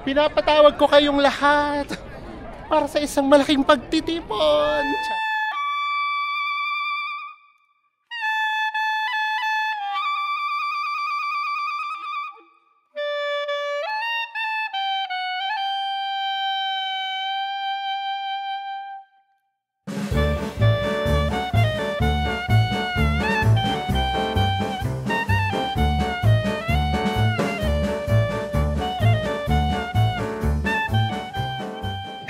Pinapatawag ko kayong lahat para sa isang malaking pagtitipon.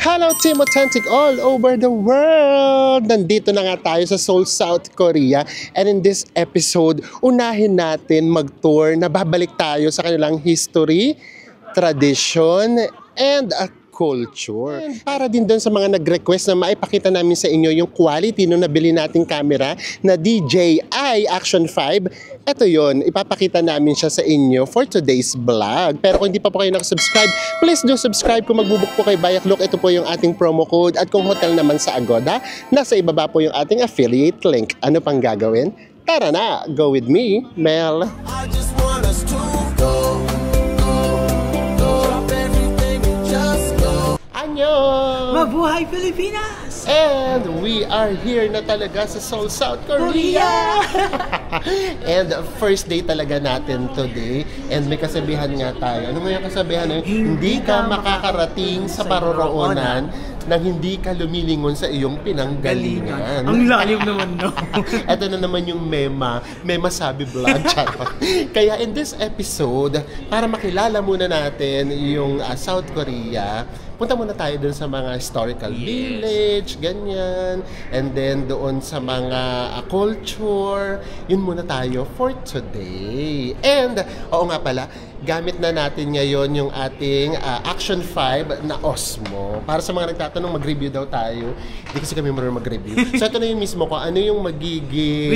Hello Team Authentic all over the world! Nandito na nga tayo sa Seoul, South Korea. And in this episode, unahin natin mag-tour na babalik tayo sa kanilang history, tradition, and culture. Para din doon sa mga nag-request na maipakita namin sa inyo yung quality nung nabili nating camera na DJI Action 5. Ito yon, ipapakita namin siya sa inyo for today's vlog. Pero kung hindi pa po kayo nakasubscribe, please do subscribe. Kung magbubuk po kay Bayak Look, ito po yung ating promo code. At kung hotel naman sa Agoda, nasa ibaba po yung ating affiliate link. Ano pang gagawin? Tara na! Go with me, Mel! I just want us to go. Mabuhay Pilipinas! And we are here na talaga sa Seoul, South Korea! And first day talaga natin today. And may kasabihan nga tayo. Ano mo yung kasabihan? Hindi ka makakarating sa paroroonan nang hindi ka lumilingon sa iyong pinanggalingan. Ang lalim naman, no? Ito na naman yung Mema Sabi Vlog. Kaya in this episode, para makilala muna natin yung South Korea, punta muna tayo dun sa mga historical village, ganyan. And then doon sa mga culture, yun muna tayo for today. And, oo nga pala, gamit na natin ngayon yung ating Action 5 na Osmo. Para sa mga nagtatanong, mag-review daw tayo. Hindi kasi kami marunong mag-review. So ito na yun mismo kung ano yung magiging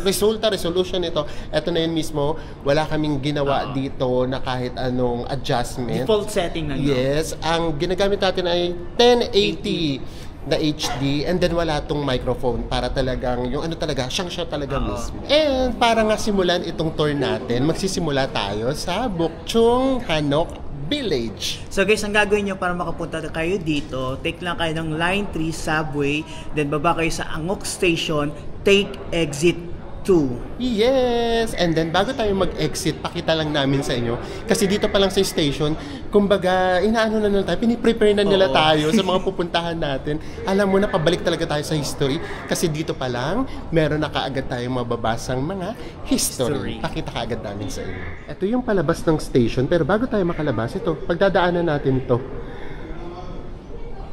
resolution nito. Ito na yun mismo. Wala kaming ginawa dito na kahit anong adjustment. Default setting na yun. Yes. Ang ginagamit natin ay 1080 na HD, and then wala tong microphone para talagang yung ano talaga, siya talaga mismo. And para nga simulan itong tour natin, magsisimula tayo sa Bokchung Hanok Village. So guys, ang gagawin nyo para makapunta kayo dito, take lang kayo ng Line 3 subway, then baba kayo sa Angok Station, take exit 2. Yes! And then bago tayo mag-exit, pakita lang namin sa inyo. Kasi dito pa lang sa station, kumbaga, inaano na tayo, piniprepare na nila tayo sa mga pupuntahan natin. Alam mo na, pabalik talaga tayo sa history. Kasi dito pa lang, meron na kaagad tayong mababasang mga history. Pakita kaagad namin sa inyo. Ito yung palabas ng station, pero bago tayo makalabas, ito, pagdadaanan natin to.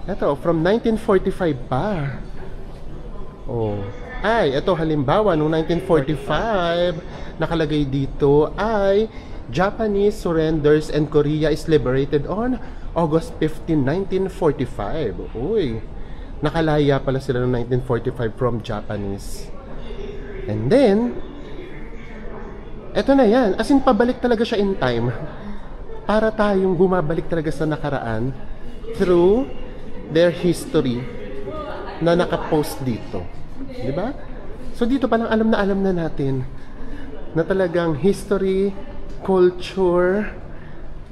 Ito, from 1945 pa. Oh. Ay, ito halimbawa, noong 1945, nakalagay dito ay Japanese surrenders and Korea is liberated on August 15, 1945. Uy, nakalaya pala sila noong 1945 from Japanese. And then, eto na yan. As in, pabalik talaga siya in time. Para tayong bumabalik talaga sa nakaraan through their history na nakapost dito. Diba? So dito pa lang alam na natin na talagang history, culture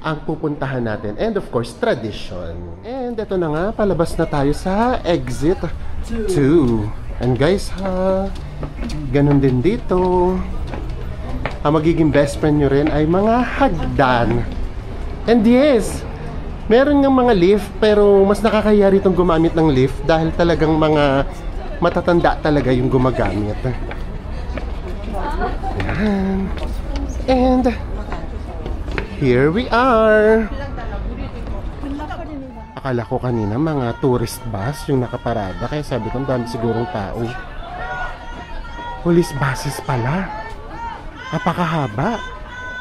ang pupuntahan natin. And of course, tradition. And ito na nga, palabas na tayo sa exit 2. And guys ha, ganun din dito. Ang magiging best friend nyo rin ay mga hagdan. And yes, meron ng mga lift, pero mas nakakaya ritong gumamit ng lift dahil talagang mga matatanda talaga yung gumagamit. Yan. And here we are. Akala ko kanina mga tourist bus yung nakaparada, kaya sabi ko dami sigurong tao. Police buses pala. Napakahaba.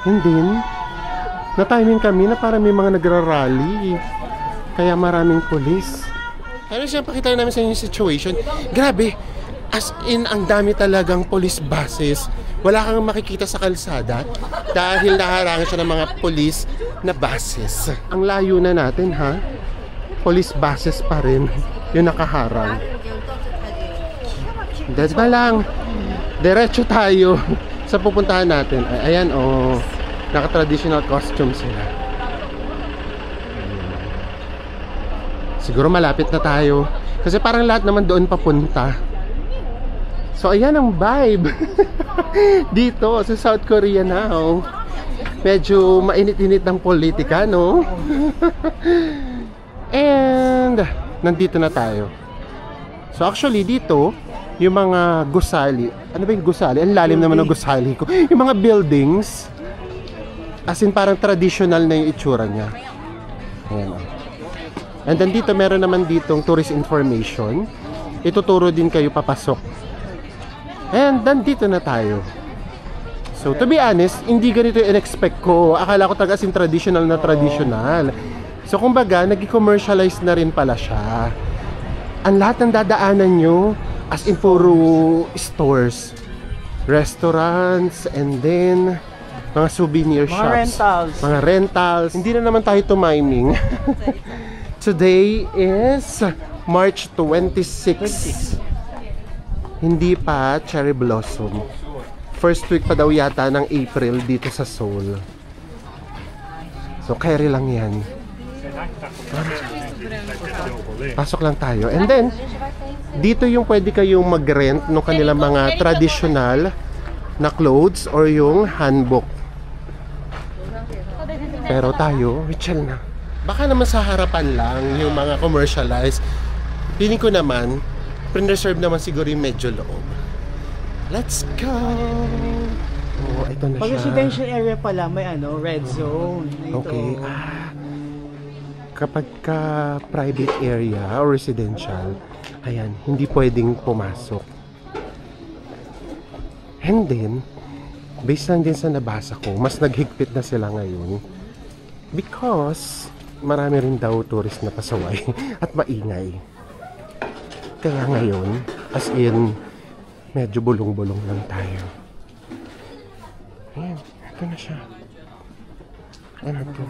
And then na-timing kami na para may mga nagra-rally, kaya maraming police. Ano siya, pakita namin sa inyo yung situation. Grabe, as in, ang dami talagang police buses. Wala kang makikita sa kalsada dahil naharangan siya ng mga police na buses. Ang layo na natin, ha? Police buses pa rin yung nakaharang. That's ba lang. Diretso tayo sa pupuntahan natin. Ayan, oh, naka-traditional costume sila. Siguro malapit na tayo. Kasi parang lahat naman doon papunta. So ayan ang vibe dito sa South Korea now. Medyo mainit-init ng politika, no? And nandito na tayo. So actually dito, yung mga gusali. Ano ba yung gusali? Ang lalim naman ng gusali ko. Yung mga buildings, as in parang traditional na yung itsura niya. Ayan. And then dito meron naman ditong tourist information. Ituturo din kayo papasok. And nandito na tayo. So to be honest, hindi ganito yung in-expect ko. Akala ko talaga as in traditional na traditional. So kumbaga, nag-commercialize na rin pala siya. Ang lahat ng dadaanan nyo, as in puro stores, restaurants, and then mga souvenir shops. Mga rentals. Hindi na naman tayo tumiming. Today is March 26. Hindi pa cherry blossom. First week pa daw yata ng April dito sa Seoul. So carry lang yan. Pasok lang tayo. And then dito yung pwede kayong mag-rent ng kanilang mga traditional na clothes or yung handbook. Pero tayo, chill na. Baka naman sa harapan lang yung mga commercialized. Feeling ko naman pre-reserve naman siguro yung medyo loob. Let's go! Oh, ito na Pag siya. residential area pala, may red zone. Ito. Okay. Kapag ka private area or residential, ayan, hindi pwedeng pumasok. And then, based lang din sa nabasa ko, mas naghigpit na sila ngayon. Because, marami rin daw tourist na pasaway at maingay. Kaya ngayon, as in, medyo bulong-bulong lang tayo. Ayan, ito na siya. Ano to?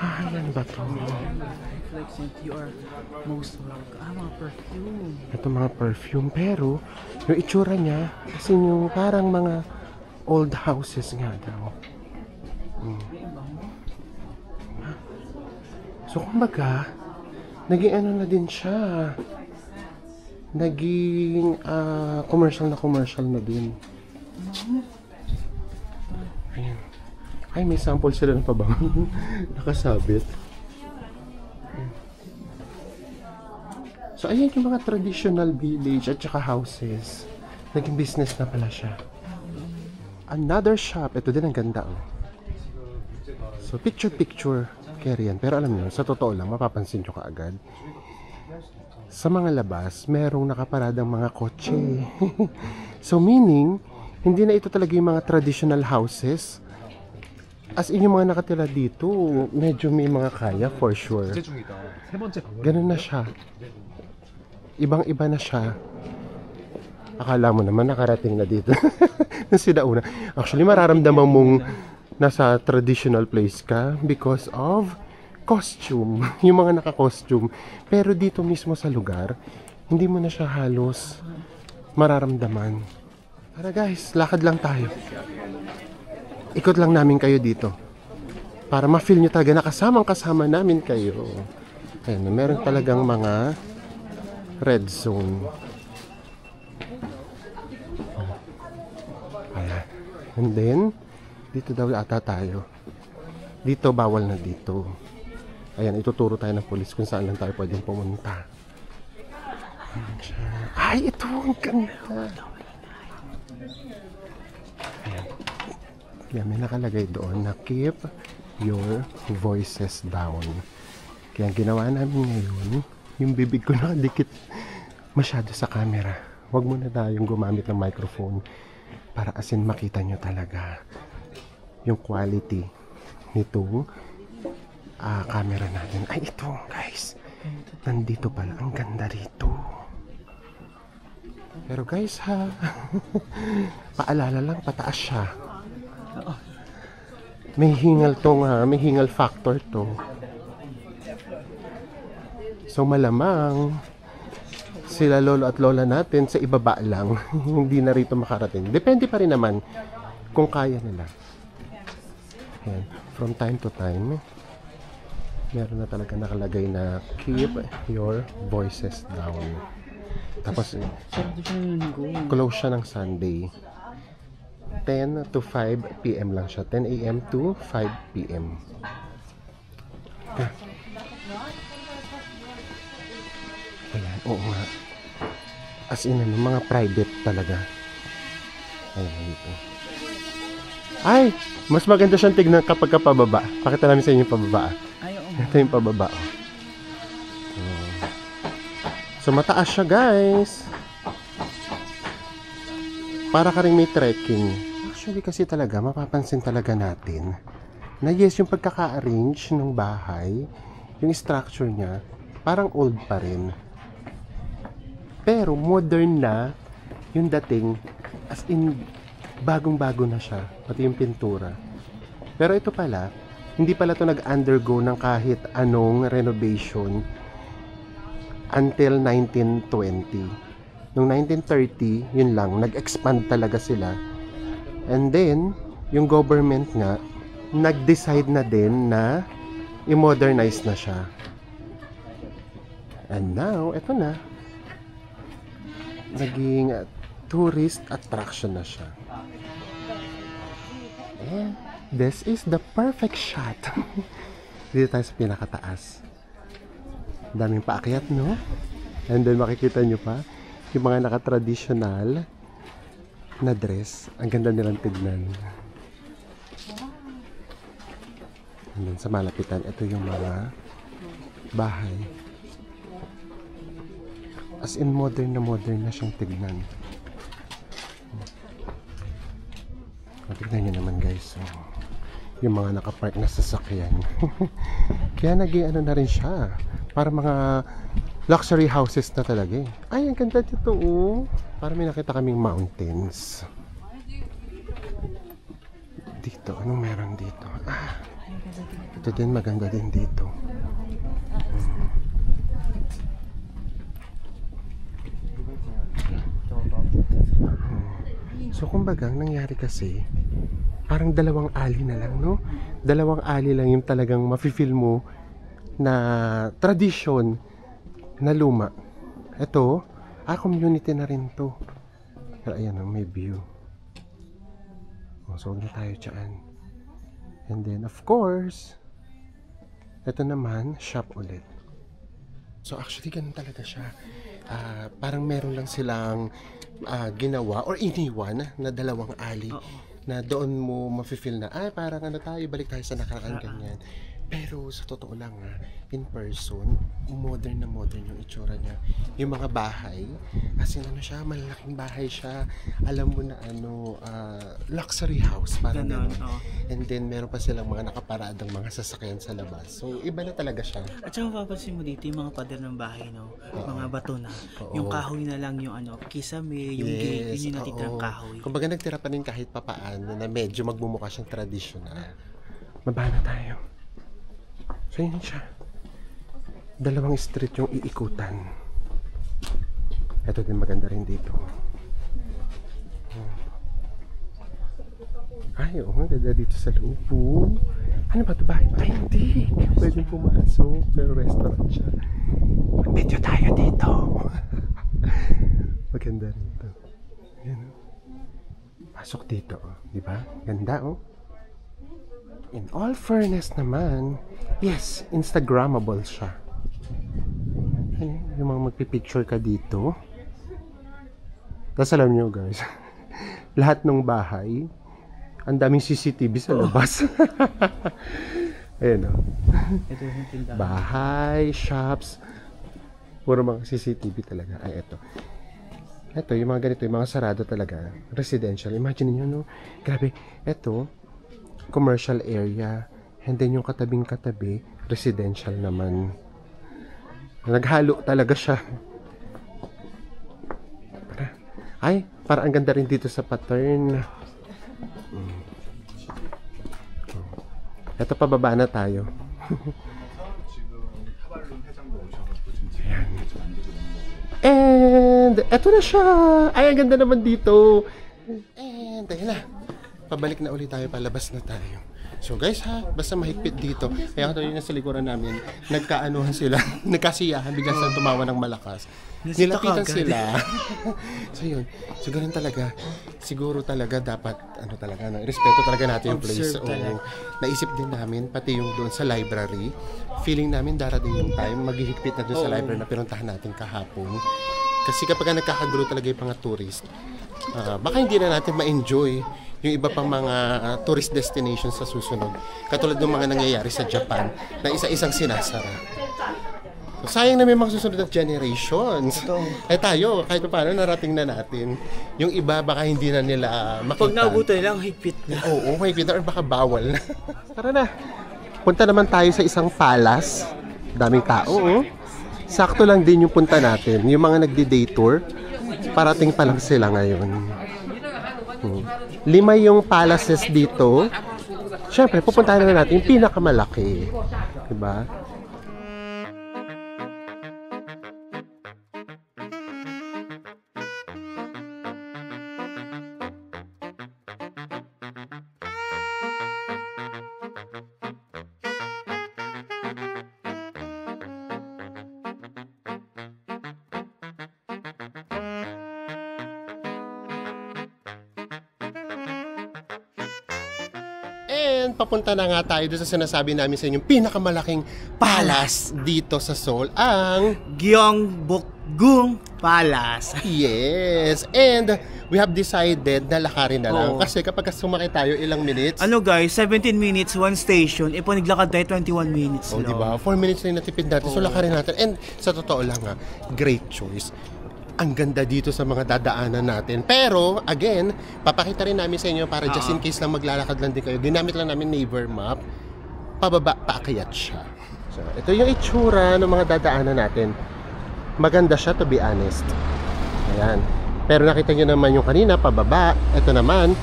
Ayan ba to? Mga perfume. Ito mga perfume, pero yung itsura niya, kasi yung parang mga old houses nga daw. So kumbaga, naging ano na din siya. Naging commercial na din. Ayan. Ay, may sample sila ng pabango. Nakasabit. So ayan yung mga traditional village at saka houses. Naging business na pala siya. Another shop. Ito din ang ganda, oh. So picture carry yan. Pero alam niyo, sa totoo lang, mapapansin nyo kaagad. Sa mga labas, merong nakaparadang mga kotse. So meaning, hindi na ito talaga yung mga traditional houses. As in yung mga nakatira dito, medyo may mga kaya for sure. Ganun na siya. Ibang-iba na siya. Akala mo naman nakarating na dito. Nasinauna. Actually, mararamdaman mong nasa traditional place ka because of costume, yung mga naka-costume. Pero dito mismo sa lugar, hindi mo na siya halos mararamdaman. Tara guys, lakad lang tayo. Ikot lang namin kayo dito. Para ma-feel nyo talaga na kasamang-kasama namin kayo. Ayan, meron talagang mga red zone. Ayan. And then, dito daw ata tayo. Dito, bawal na dito. Ayan, ituturo tayo ng police kung saan lang tayo pwedeng pumunta. Ay, ito ang ganda. Ayan. Kaya may nakalagay doon na keep your voices down. Kaya ginawa namin ngayon, yung bibig ko nakadikit masyado sa camera. Huwag muna tayong gumamit ng microphone para asin makita nyo talaga yung quality nitong camera natin. Ay, ito guys, nandito pala, ang ganda rito. Pero guys ha, paalala lang, pataas siya. May hingal tong may hingal factor to. So malamang sila lolo at lola natin sa ibaba lang, hindi na rito makarating. Depende pa rin naman kung kaya nila. Ayan. From time to time, Meron na talaga nakalagay na keep your voices down. Tapos, close siya ng Sunday. 10 to 5 p.m. lang siya. 10 a.m. to 5 p.m. Ayan, oo nga. As in, mga private talaga. Ayan, dito. Ay! Mas maganda siyang tignan kapag pababa. Pakita namin sa inyo yung pababa. Ito yung pababa. So, mataas siya, guys. Para ka rin may trekking. Actually, kasi talaga, mapapansin talaga natin na yes, yung pagkaka-arrange ng bahay, yung structure niya, parang old pa rin. Pero modern na yung dating, as in bagong-bago na siya, pati yung pintura. Pero ito pala, hindi pala to nag-undergo ng kahit anong renovation until 1920. Noong 1930, yun lang, nag-expand talaga sila. And then, yung government nga, nag-decide na din na i-modernize na siya. And now, eto na. Naging tourist attraction na siya. And this is the perfect shot. Dito tayo sa pinakataas. Daming paakyat, no? And then makikita nyo pa yung mga naka-traditional na dress. Ang ganda nilang tignan. And then sa malapitan, ito yung mga bahay. As in modern na siyang tignan. Tignan nyo naman, guys. So, yung mga nakapark na sasakyan. Kaya naging ano na rin siya. Para mga luxury houses na talaga eh. Ay, ang ganda dito oh. Para may nakita kaming mountains. Dito, anong meron dito? Ah, ito din, maganda din dito. So kumbaga, ang nangyari kasi, parang dalawang alley na lang, no? Dalawang alley lang yung talagang mafe-feel mo na tradition na luma. Ito, community na rin to. Pero ayan, may view. So, huwag na tayo dyan. And then, of course, ito naman, shop ulit. So, actually, ganun talaga siya. Parang meron lang silang ginawa or iniwan na dalawang alley na doon mo mafe-feel na parang ano tayo, balik tayo sa nakaraan ganyan. Pero sa totoo lang in person, modern na modern yung itsura niya. Yung mga bahay, kasi ano siya, malalaking bahay siya. Alam mo na ano, luxury house, parang gano'n. And then meron pa silang mga nakaparadang mga sasakyan sa labas. So iba na talaga siya. At saka mapapansin mo dito yung mga pader ng bahay, no? Mga bato na. Yung kahoy na lang yung ano, kisame, yung gate, yun yung natitirang kahoy. Kumbaga nagtira pa rin kahit papaano na medyo magmumukha siyang traditional. Baba na tayo. So yun siya. Dalawang street yung iikutan. Ito din maganda rin dito. Ay, oo, maganda dito sa loob. Ano ba ito? Bahay? Ay, hindi. Pwede pumasok. Pero restaurant siya. Mag-video tayo dito. Maganda rin ito. Yan. Pasok dito. Diba? Ganda, oh. In all fairness naman, yes, Instagrammable siya. Yung mga magpipicture ka dito. Tapos alam nyo guys, lahat ng bahay, ang daming CCTV sa labas. Ayan o. Bahay, shops, puro mga CCTV talaga. Ay, eto. Eto, yung mga ganito, yung mga sarado talaga. Residential. Imagine nyo, no? Grabe. Eto, commercial area, and then yung katabing-katabi, residential naman. Naghalo talaga siya. Ay, para ang ganda rin dito sa pattern. Ito, pababa na tayo. And eto na siya. Ay, ang ganda naman dito. And ayun na. Pabalik na ulit tayo, palabas na tayo. So guys ha, basta mahigpit dito. Kaya katuloy na sa likuran namin, nagkaanuhan sila, nagkasiyahan, bigla silang tumawa ng malakas. Nilapitan sila. So yun, so ganun talaga. Siguro talaga dapat, respeto talaga natin yung place. Oo. Naisip din namin, pati yung doon sa library, feeling namin darating yung time, maghihigpit na doon sa library na pinuntahan natin kahapon. Kasi kapag nagkakagulo talaga yung mga tourist, baka hindi na natin ma-enjoy yung iba pang mga tourist destinations sa susunod. Katulad ng mga nangyayari sa Japan na isa-isang sinasara. So, sayang na may mga susunod na generations. Eh tayo, kahit paano narating na natin. Yung iba baka hindi na nila makita. Pag naubuto lang, higpit na. Oo, higpit na or baka bawal na. Tara na. Punta naman tayo sa isang palace. Daming tao, oh. Sakto lang din yung punta natin. Yung mga nagdi-day tour, parating pa lang sila ngayon. 5 yung palaces dito. Siyempre, pupuntahan na natin yung pinakamalaki. Diba? And papunta na nga tayo doon sa sinasabi namin sa inyo, pinakamalaking palace dito sa Seoul, ang Gyeongbokgung Palace. Yes. And we have decided na lakarin na lang. Kasi kapag sumakay tayo ilang minutes. Ano guys, 17 minutes, 1 station. Pag naglakad tayo, 21 minutes lang. Diba? 4 minutes na yung natipid natin. So lakarin natin. And sa totoo lang great choice. Ang ganda dito sa mga dadaanan natin. Pero, again, papakita rin namin sa inyo para just in case lang maglalakad lang din kayo. Ginamit lang namin neighbor map. Pababa, paakyat siya. So, ito yung itsura ng mga dadaanan natin. Maganda siya, to be honest. Ayan. Pero nakita nyo naman yung kanina, pababa. Ito naman,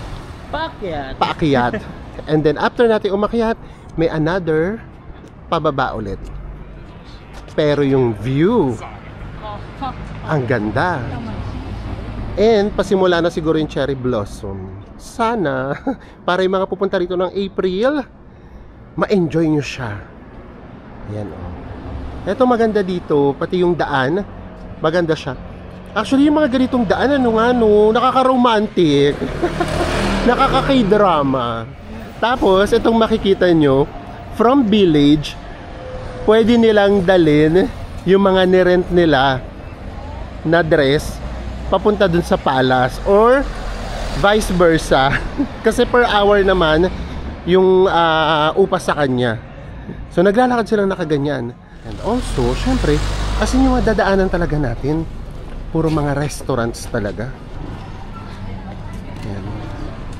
paakyat. And then, after natin umakyat, may another pababa ulit. Pero yung view, ang ganda. And pasimula na siguro yung cherry blossom. Sana, para yung mga pupunta rito ng April, ma-enjoy nyo siya. Ayan, oh. Ito maganda dito, pati yung daan, maganda siya. Actually, yung mga ganitong daan, nakaka-romantic. Nakaka-k-drama. Tapos, itong makikita nyo, from village, pwede nilang dalin yung mga nirent nila na dress papunta dun sa palace or vice versa. Kasi per hour naman yung upa sa kanya. So naglalakad silang nakaganyan. And also, syempre, kasi yung mga dadaanan talaga natin, puro mga restaurants talaga. Ayan.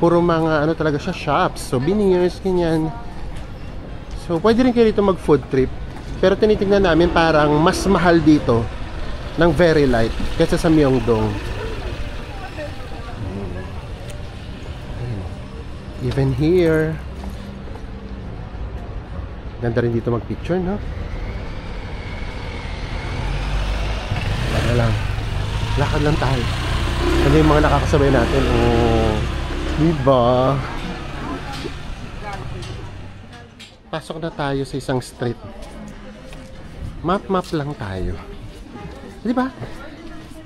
Puro mga talaga siya, shops, souvenirs, ganyan. So pwede rin kayo dito mag food trip. Pero tinitingnan namin parang mas mahal dito ng very light kaysa sa Myeongdong. Even here, ganda rin dito mag-picture, no? Tara lang, lakad lang tayo. Ano yung mga nakakasabay natin? Oh, diba? Pasok na tayo sa isang street. Map lang tayo. Diba?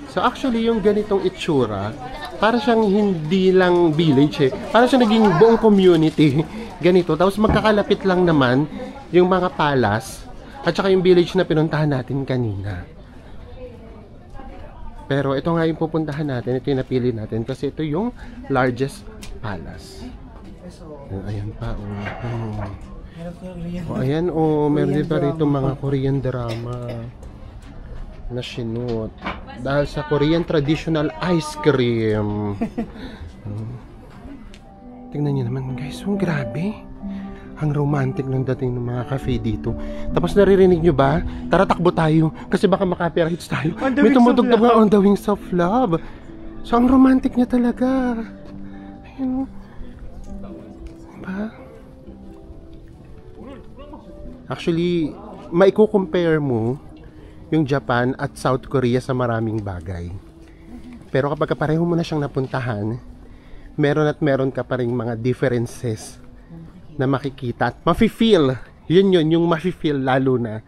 So actually yung ganitong itsura, para siyang hindi lang village para siyang naging buong community. Ganito. Tapos magkakalapit lang naman yung mga palace at saka yung village na pinuntahan natin kanina. Pero ito nga yung pupuntahan natin, ito yung napili natin kasi ito yung largest palace. Ayan pa, ayan, meron din pa rito mga Korean drama na sinut dahil sa Korean traditional ice cream. Tingnan niyo naman guys, grabe, ang romantic ng dating ng mga cafe dito. Tapos naririnig nyo ba? Tara, takbo tayo kasi baka makapirites tayo. May tumutugtog nga On the Wings of Love. So ang romantic niya talaga. Ayun, diba? Actually, maiko-compare mo yung Japan at South Korea sa maraming bagay. Pero kapag pareho mo na siyang napuntahan, meron ka pa ring mga differences na makikita at mafe-feel. Yun yung mafe-feel lalo na.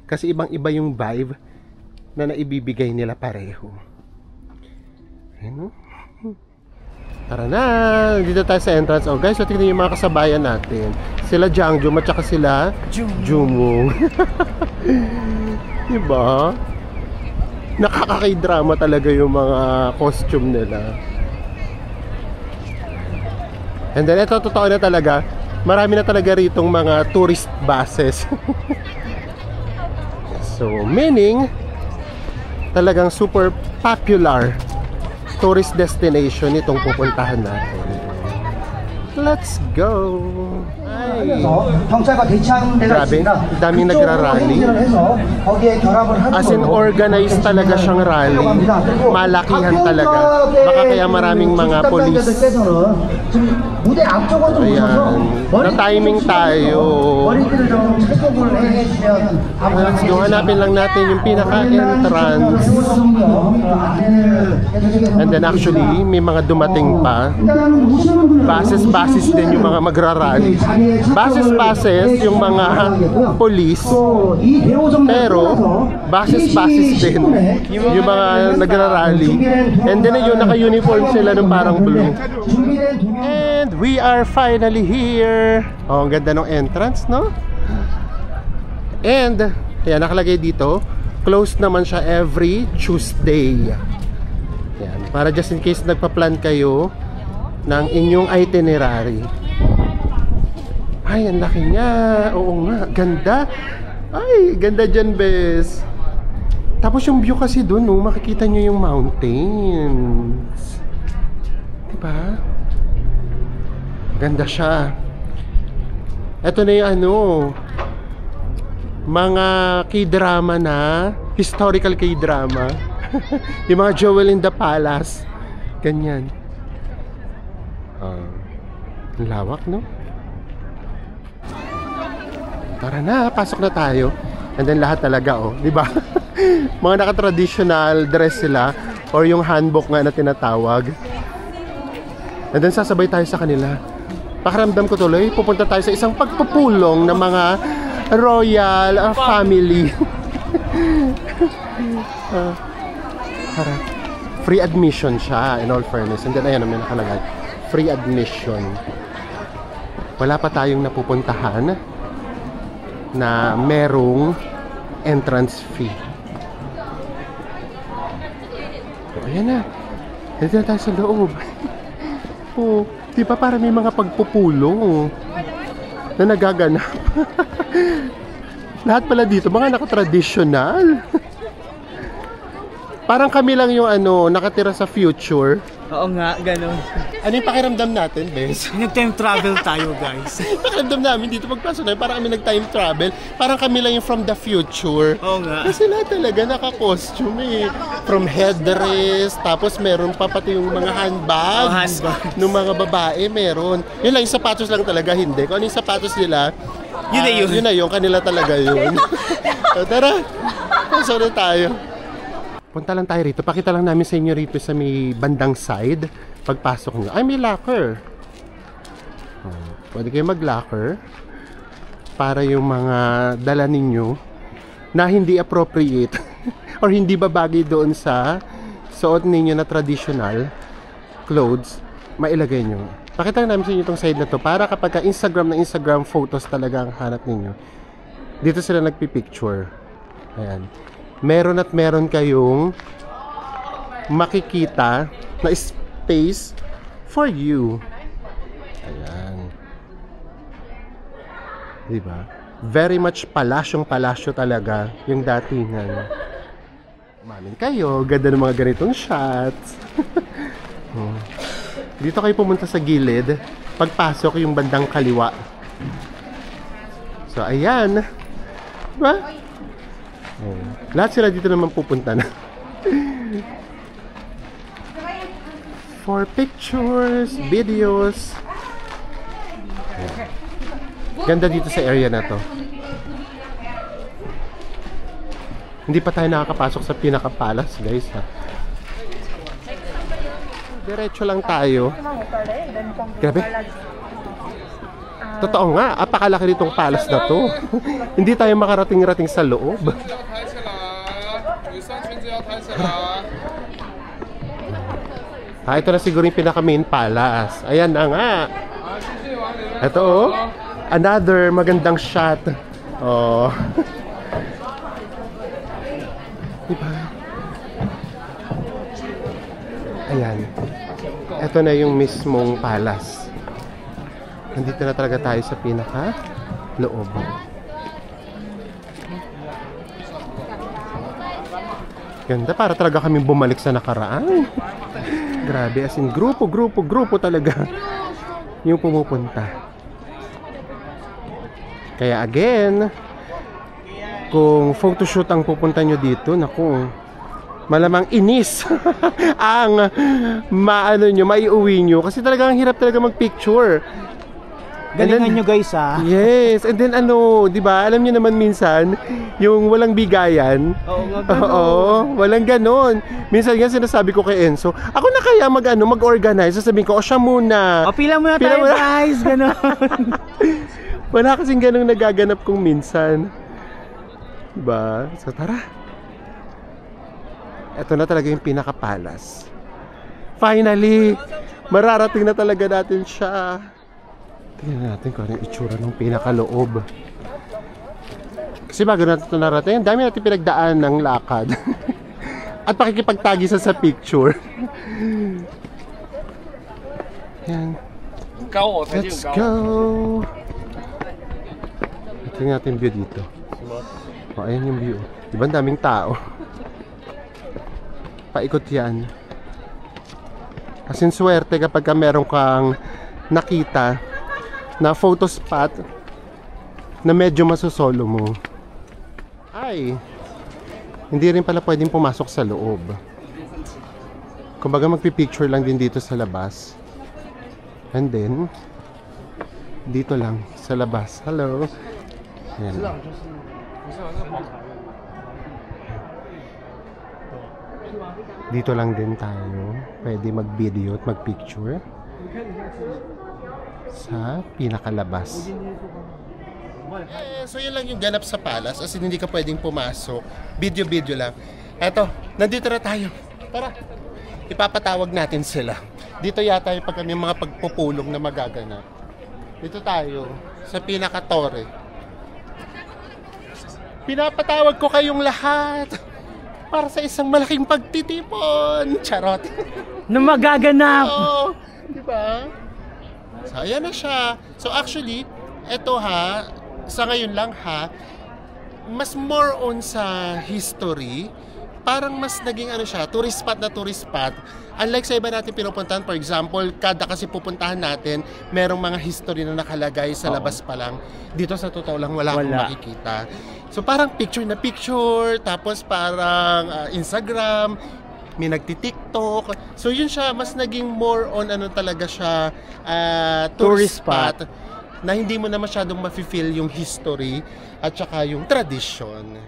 Kasi ibang-iba yung vibe na naibibigay nila pareho. Ayun, tara na! Dito tayo sa entrance. Oh guys, so tingnan yung mga kasabayan natin. Sila Jangjum at saka sila Jumung. Diba? Nakaka-drama talaga yung mga costume nila. And then ito, totoo na talaga, marami na talaga ritong mga tourist buses. So, meaning, talagang super popular tourist destination itong pupuntahan natin. Let's go! Ay! Grabe, daming nagrarally. As in, organized talaga siyang rally. Malakihan talaga. Baka kaya maraming mga police. Ayan. Na-timing tayo. Let's go. Hanapin lang natin yung pinaka-entrance. And then actually, may mga dumating pa. Bases din yung mga magrarally. Bases yung mga police. Pero bases din yung mga nagrarally. And then ayun, naka-uniform sila ng parang blue. And we are finally here. Oh, ang ganda ng entrance, no? And ayan, nakalagay dito, closed naman siya every Tuesday. Ayan, para just in case nagpa-plan kayo ng inyong itinerary. Ay, ang laki niya. Oo nga, ganda. Ay, ganda dyan, bes. Tapos yung view kasi dun, no, makikita nyo yung mountains. Diba? Ganda siya. Ito na yung ano, mga K-drama na, historical K-drama. Yung mga Jewel in the Palace. Ganyan. Lawak, no? Tara na, pasok na tayo. And then lahat talaga, oh, di ba? Mga naka-traditional dress sila or yung hanbok nga na tinatawag. And then sasabay tayo sa kanila. Pakiramdam ko tuloy, pupunta tayo sa isang pagpupulong ng mga royal family. Free admission siya, in all fairness. And then ayan, may nakalagay, free admission. Wala pa tayong napupuntahan na merong entrance fee. So, ayan na. Dito na tayo sa loob. Oh, di ba para may mga pagpupulong na nagaganap? Lahat pala dito, mga nakatraditional. Parang kami lang yung ano, nakatira sa future. Oo nga, ganun. Ano yung pakiramdam natin, bes? Nag-time travel tayo, guys. Pakiramdam namin dito pagpasok na, parang kami nag-time travel. Parang kami lang yung from the future. Oo nga. Kasi lahat talaga naka-costume eh. From headdress, tapos meron pa pati yung mga handbags. Nung mga babae, meron. Yun lang, yung sapatos lang talaga, hindi. Kung ano yung sapatos nila, yun na yun. Yun na yun, kanila talaga yun. So, tara, pasok na tayo. Punta lang tayo rito. Pakita lang namin sa inyo rito sa may bandang side. Pagpasok nyo. Ay, may locker. Pwede kayo mag-locker para yung mga dala ninyo na hindi appropriate or hindi babagay doon sa suot ninyo na traditional clothes, mailagay nyo. Pakita lang namin sa inyo itong side na to para kapag Instagram na Instagram photos talaga ang hanap ninyo. Dito sila nagpipicture. Ayan. Meron at meron kayong makikita na space for you. Ayan. Diba? Very much palasyong-palasyo talaga yung datingan. Mamin kayo, ganda ng mga ganitong shots. Dito kayo pumunta sa gilid, pagpasok yung bandang kaliwa. So, ayan. Diba? Lahat sila dito naman pupunta na. For pictures, videos. Ganda dito sa area na to. Hindi pa tayo nakakapasok sa pinaka-palace, guys, ha. Diretso lang tayo. Grabe. Totoo nga, apakalaki nitong palace na to. Hindi tayo makarating-rating sa loob. Ito na siguro yung pinaka main palace. Ayan na nga. Ito oh. Another magandang shot. Oh. Diba? Ayan. Ito na yung mismong palace. Nandito na talaga tayo sa pinaka loob. Ganda, para talaga kaming bumalik sa nakaraan. Grabe, as in grupo talaga yung pumupunta. Kaya again, kung photoshoot ang pupunta nyo dito, naku, malamang inis ang maiuwi nyo. Kasi talagang hirap talaga magpicture. Galingan nyo guys ha. Yes, and then di ba, alam niyo naman minsan, yung walang bigayan. Oo, walang ganon. Minsan yan sinasabi ko kay Enzo, ako na kaya mag-organize. Sasabihin ko, siya muna. Pila muna tayo guys, ganon. Wala kasing ganong nagaganap kong minsan. Diba? So tara. Ito na talaga yung pinaka-palace. Finally, mararating na talaga natin siya. Tingnan natin kung ano yung itsura ng pinakaloob. Kasi bago natin ito narating, dami natin pinagdaan ng lakad. At pakikipagtagi sa picture. Yan. Let's go! Tingnan natin yung view dito. Ayan yung view. Diba ang daming tao? Paikot yan. As in swerte kapag meron kang nakita na photo spot na medyo masusolo mo. Ay, hindi rin pala pwedeng pumasok sa loob. Kumbaga magpipicture lang din dito sa labas. And then dito lang sa labas. Hello. Ayan. Dito lang din tayo pwede mag-video at mag-picture sa pinakalabas. So yun lang yung ganap sa palace. As in, hindi ka pwedeng pumasok. Video lang. Eto, nandito na tayo. Tara, ipapatawag natin sila. Dito yata yung pag yung mga pagpupulong na magaganap. Dito tayo sa pinaka-tore. Pinapatawag ko kayong lahat para sa isang malaking pagtitipon. Charot. Na magaganap. Oo, diba? So, ayan na siya. So, actually, eto sa ngayon lang mas more on sa history. Parang mas naging siya, tourist spot. Unlike sa iba natin pinupuntahan, for example, kada kasi pupuntahan natin, merong mga history na nakalagay sa labas pa lang. Dito sa totoo lang, wala akong makikita. So, parang picture na picture, tapos parang Instagram, may nagti-TikTok. So yun siya, mas naging more on talaga siya tourist spot na hindi mo na masyadong mafe-feel yung history at saka yung tradition.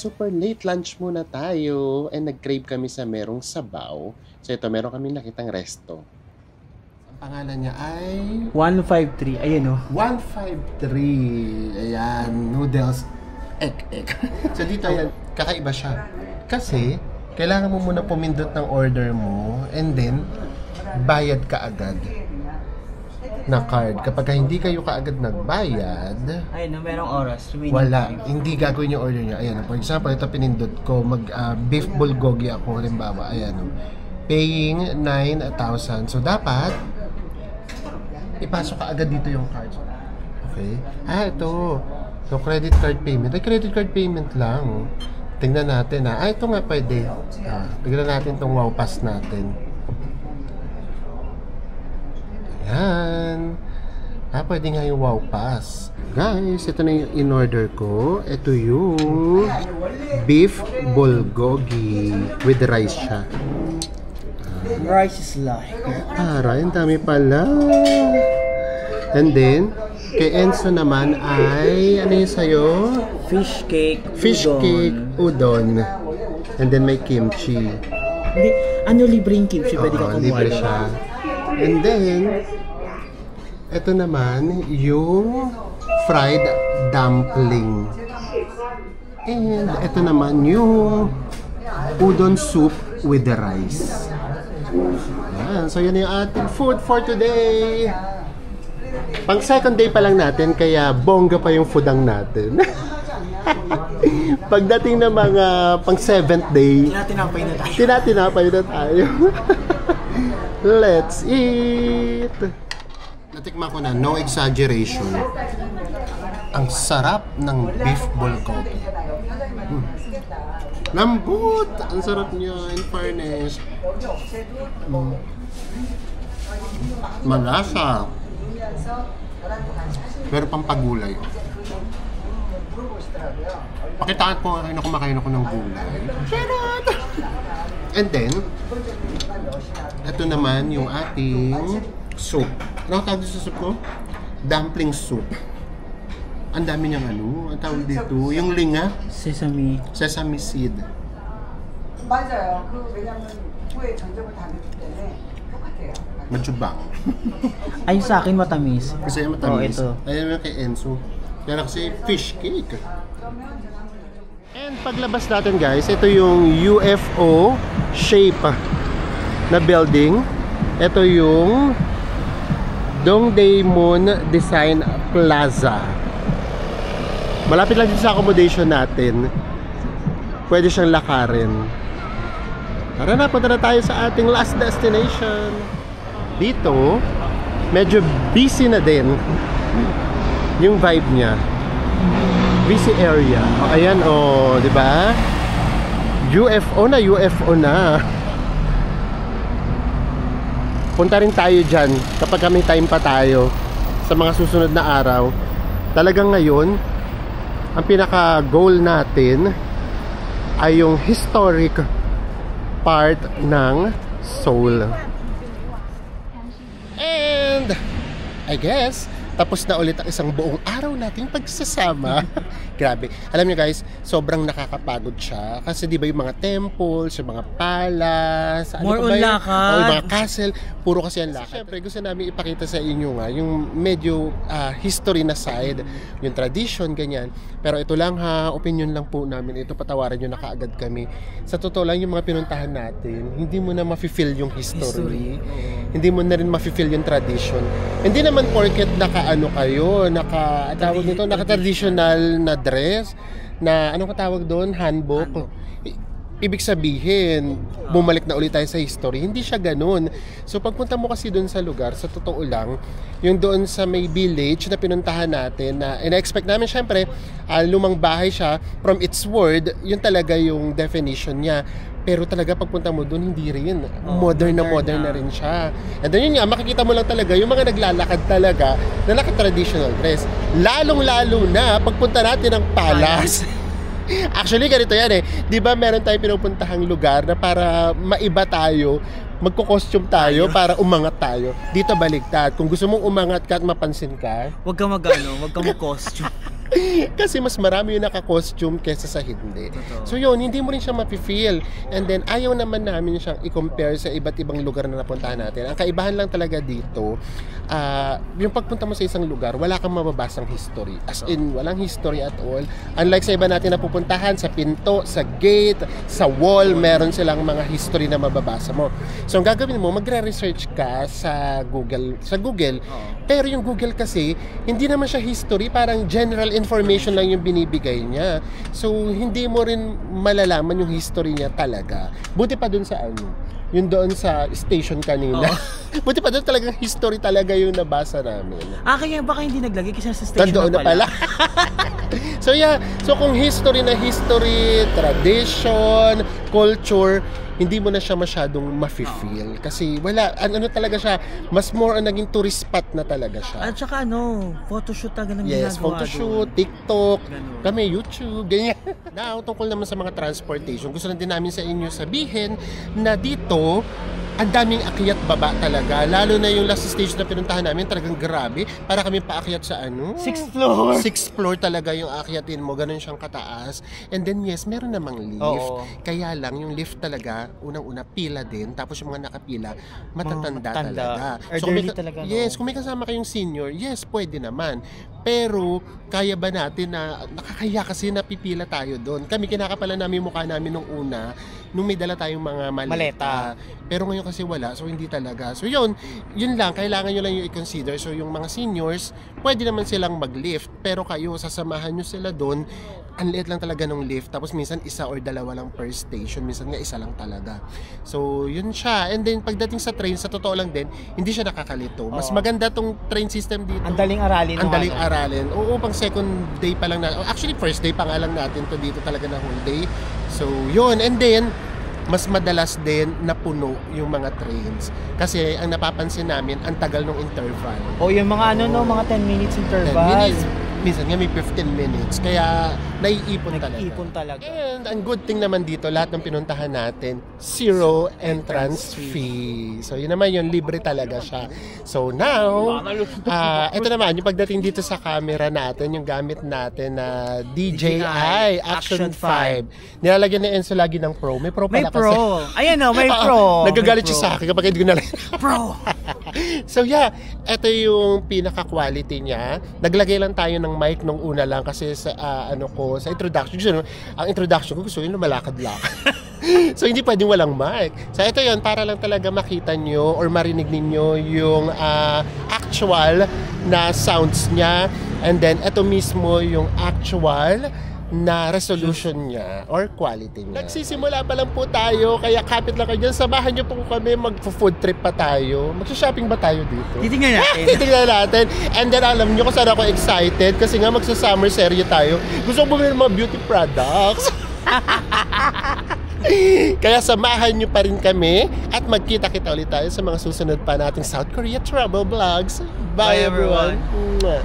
Super late lunch muna tayo and nag-crave kami sa merong sabaw. So ito, meron kami nakitang resto. Ang pangalan niya ay 153, ayan o. 153. Ayan, noodles egg. So dito, ayan, kakaiba siya. Kasi, kailangan mo muna pumindot ng order mo and then, bayad ka agad na card. Kapag hindi kayo kaagad nagbayad, ayun, merong oras. Wala. Hindi gagawin yung order niya. Ayan, for example, ito pinindot ko, beef bulgogi ako, halimbawa. Ayan, paying 9,000. So, dapat, ipasok ka agad dito yung card. Okay? Ito. So, credit card payment. Ay, credit card payment lang. Tingnan natin, ito nga pwede. Tingnan natin tong wow pass natin. Yan. Pwede nga yung wow pass. Guys, ito na yung in-order ko. Ito yung beef bulgogi with rice siya. Rice is life. Ang dami pala. And then, kay Enzo naman ay, ano yung sa'yo? Fish cake, Fish cake, udon. And then may kimchi. Hindi, ano libreng kimchi? Pwede ka kumuha. Libre siya. And then, ito naman yung fried dumpling. And ito naman yung udon soup with the rice. Yan. So yun yung ating food for today. Pang second day pa lang natin, kaya bongga pa yung foodang natin. Pagdating ng mga pang 7th day, tinatinapay na tayo. Let's eat! Natikman ko na, no exaggeration, ang sarap ng beef bulgogi. Lambot! Ang sarap niya, in fairness. Malasa. Pero pampagulay. Pakitaan ko nga kumakain ako ng gulay. Charot! And then, ito naman yung ating soup. Ano tawag sa soup ko? Dumpling soup. Ang dami niyang ang tawag dito, yung linga. Sesame seed. 맞아요. 왜냐면 후에 전적을 다 넣기 때문에 똑같아요. Matsubang. Ayun sa akin matamis. Kasi matamis. Ito. Ayun yung kay Enzo. Kaya kasi fish cake. And paglabas natin guys, ito yung UFO shape na building. Ito yung Dongdaemun Design Plaza. Malapit lang dito sa accommodation natin. Pwede siyang lakarin. Tara na, punta na tayo sa ating last destination. Dito, medyo busy na din yung vibe niya. Busy area. O, ayan, di ba? UFO na. Punta rin tayo dyan kapag kami time pa tayo sa mga susunod na araw. Talagang ngayon, ang pinaka-goal natin ay yung historic part ng Seoul. And I guess tapos na ulit ang isang buong araw nating pagsasama. Grabe. Alam niyo guys, sobrang nakakapagod siya. Kasi di ba yung mga temples, yung mga palace, More on lakad. Yung mga castle, puro kasi ang lakad. Siyempre, gusto namin ipakita sa inyo nga, yung medyo history na side, yung tradition, ganyan. Pero ito lang ha, opinion lang po namin. Ito, patawaran nyo na kaagad kami. Sa totoo lang, yung mga pinuntahan natin, hindi mo na mafe-feel yung history. Hindi mo na rin mafe-feel yung tradition. Hindi naman porket naka-traditional na dress, na anong katawag doon? Hanbok. Ibig sabihin, bumalik na ulit tayo sa history. Hindi siya ganun. So pagpunta mo kasi doon sa lugar, sa totoo lang, yung doon sa may village na pinuntahan natin, na ina-expect namin syempre, lumang bahay siya, from its word, yun talaga yung definition niya. Pero talaga pagpunta mo doon, hindi rin. Modern na rin siya. And then yun nga, makikita mo lang talaga yung mga naglalakad talaga na naka-traditional dress. Lalong-lalo na pagpunta natin ng palace. Actually, ganito yan Di ba meron tayong pinupuntahang lugar na para maiba tayo, magko-costume tayo para umangat tayo. Dito baligtad. Kung gusto mong umangat ka at mapansin ka, Huwag kang mag-costume. kasi mas marami yung naka-costume kesa sa hindi. Totoo. So yun, hindi mo rin siya mafe-feel. And then, ayaw naman namin siyang i-compare sa iba't ibang lugar na napuntahan natin. Ang kaibahan lang talaga dito, yung pagpunta mo sa isang lugar, wala kang mababasang history. As in, walang history at all. Unlike sa iba natin na pupuntahan, sa pinto, sa gate, sa wall, meron silang mga history na mababasa mo. So, ang gagawin mo, magre-research ka sa Google. Pero yung Google kasi, hindi naman siya history, parang general information lang yung binibigay niya. So, hindi mo rin malalaman yung history niya talaga. Buti pa dun sa yung doon sa station kanina. Buti pa doon talagang history talaga yung nabasa namin. Kaya baka hindi naglagay kasi sa station Nandoon na pala. So yeah, so kung history na history, tradition, culture, hindi mo na siya masyadong mafe-feel. Kasi wala, ano talaga siya, mas more on naging tourist spot na talaga siya. At saka photoshoot talaga ng Yes, ginagawa photoshoot, doon. TikTok, Ganun. kami YouTube, ganyan. Now, tungkol naman sa mga transportation, gusto na din namin sa inyo sabihin na dito, ang daming akyat baba talaga. Lalo na yung last stage na pinuntahan namin, talagang grabe. Para kami paakyat sa 6th floor. 6th floor talaga yung aakyatin mo, ganun siyang kataas. And then yes, meron namang lift. Oo. Kaya lang, yung lift talaga, unang-una pila din, tapos yung mga nakapila, matatanda Matanda. talaga. Elderly talaga, no? Yes, kung may kasama kayong senior, yes, pwede naman. Pero, kaya ba natin na, nakakaya kasi napipila tayo doon. Kami, kinakapalan namin yung mukha namin nung una, nung may dala tayong mga maleta. Pero ngayon kasi wala, so hindi talaga. So yun lang, kailangan nyo lang yung i-consider. So yung mga seniors, pwede naman silang mag-lift, pero kayo, sasamahan nyo sila doon, ang liit lang talaga ng lift, tapos minsan isa or dalawa lang per station, minsan nga isa lang talaga. So yun siya. And then pagdating sa train, sa totoo lang din, hindi siya nakakalito. Mas maganda tong train system dito. Ang daling aralin. Ang daling aralin. Oo, pang second day pa lang na. Actually, first day pa nga lang natin to dito talaga na whole day. So, yun. And then, mas madalas din na puno yung mga trains. Kasi ang napapansin namin, ang tagal ng interval. O yung mga mga 10 minutes 10 interval. minutes. Minsan nga may 15 minutes. Kaya naiipon talaga. Nag-iipon talaga. And ang good thing naman dito, lahat ng pinuntahan natin, zero entrance fee. So yun naman yun, libre talaga siya. So now, ito naman, yung pagdating dito sa camera natin, yung gamit natin na DJI Action 5. Nilalagyan ni Enzo lagi ng Pro. May Pro May pala pro. kasi. Ayan may pro. Nagagalit May siya pro. sa akin kapag hindi ko nalagyan. Pro. So yeah, ito yung pinaka-quality niya. Naglagay lang tayo ng mic nung una lang kasi sa sa introduction. Ang introduction ko gusto yung lumalakad-lakad. So hindi pwedeng walang mic. So ito yun, para lang talaga makita nyo or marinig ninyo yung actual na sounds niya. And then ito mismo yung actual na resolution niya or quality niya. Nagsisimula pa lang po tayo, kaya kapit lang kayo dyan. Samahan niyo po kami, mag-food trip pa tayo. Mag-shopping ba tayo dito? Titingnan natin. Titingnan natin. And then alam niyo kung saan ako excited kasi nga magsa-summer serye tayo. Gusto ko bumili ng mga beauty products. Kaya samahan niyo pa rin kami at magkita-kita ulit tayo sa mga susunod pa nating South Korea travel vlogs. Bye everyone. Mwah.